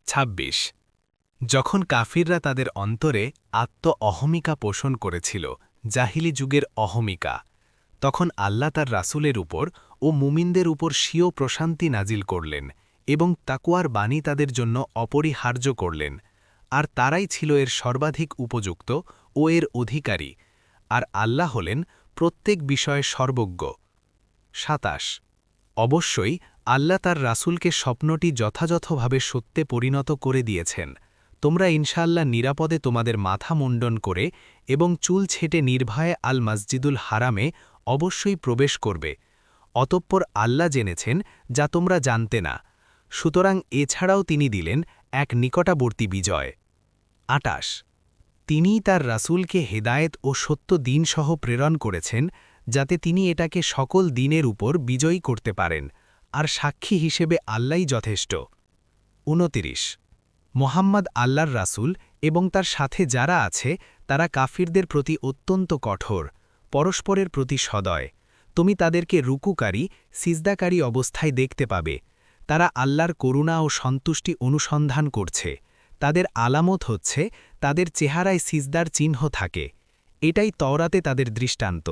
২৬ যখন কাফিররা তাদের অন্তরে অহমিকা পোষণ করেছিল, জাহিলি যুগের অহমিকা, তখন আল্লাহ তার রাসূলের উপর ও মুমিনদের উপর স্বীয় প্রশান্তি নাজিল করলেন এবং তাকওয়ার বাণী তাদের জন্য অপরিহার্য করলেন, আর তারাই ছিল এর সর্বাধিক উপযুক্ত ও এর অধিকারী, আর আল্লাহ হলেন প্রত্যেক বিষয়ে সর্বজ্ঞ। ২৭ অবশ্যই আল্লাহ তার রাসূলকে স্বপ্নটি যথাযথভাবে সত্যে পরিণত করে দিয়েছেন। তোমরা ইনশাআল্লাহ নিরাপদে তোমাদের মাথা মুণ্ডন করে এবং চুল ছেটে নির্ভয়ে আল মসজিদুল হারামে অবশ্যই প্রবেশ করবে। অতঃপর আল্লাহ জেনেছেন যা তোমরা জানতে না, সুতরাং এছাড়াও তিনি দিলেন এক নিকটাবর্তী বিজয়। ২৮ তিনিই তার রাসূলকে হেদায়েত ও সত্য দ্বীনসহ প্রেরণ করেছেন, যাতে তিনি এটাকে সকল দ্বীনের উপর বিজয়ী করতে পারেন, আর সাক্ষী হিসেবে আল্লাহই যথেষ্ট। ২৯ মোহাম্মদ আল্লাহর রাসূল এবং তার সাথে যারা আছে তারা কাফিরদের প্রতি অত্যন্ত কঠোর, পরস্পরের প্রতি সদয়। তুমি তাদেরকে রুকুকারী, সিজদাকারী অবস্থায় দেখতে পাবে। তারা আল্লাহর করুণা ও সন্তুষ্টি অনুসন্ধান করছে। তাদের আলামত হচ্ছে তাদের চেহারায় সিজদার চিহ্ন থাকে। এটাই তওরাতে তাদের দৃষ্টান্ত।